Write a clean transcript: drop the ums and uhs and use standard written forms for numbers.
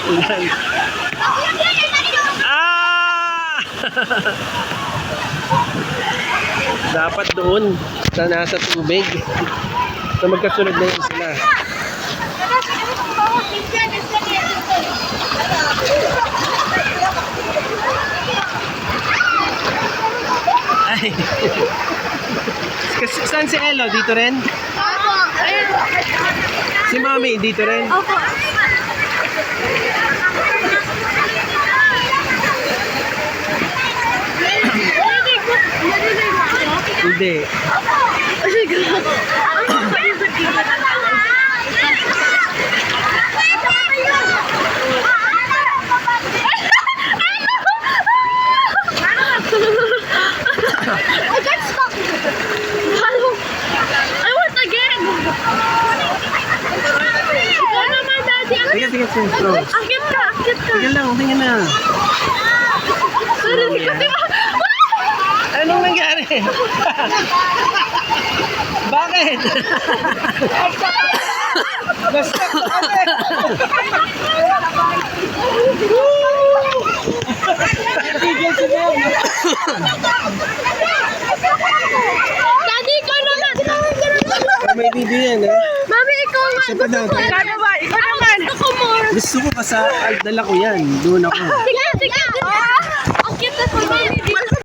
Ulan. Ah! Dapat doon sa nasa tubig. So magkasunod na yun sila. Ay. Saan si Elo? Dito rin? Opo. Ayun. Si Mami dito rin? Opo. Hindi. I got stuck. I want again. Ikaw naman, Daddy. Sige, sige, sige. Akit ka, akit ka. Sige lang, tingnan na. Sorry, kasi Anong nangyari? Bakit? Basta bakit? Daddy, ikaw naman. May video yan, eh. Mami, ikaw nga. Isa pa natin. Ikaw naman, ikaw naman. Gusto ko more. Gusto ko kasi dala ko yan. Doon ako. Sige, sige. Akit na sa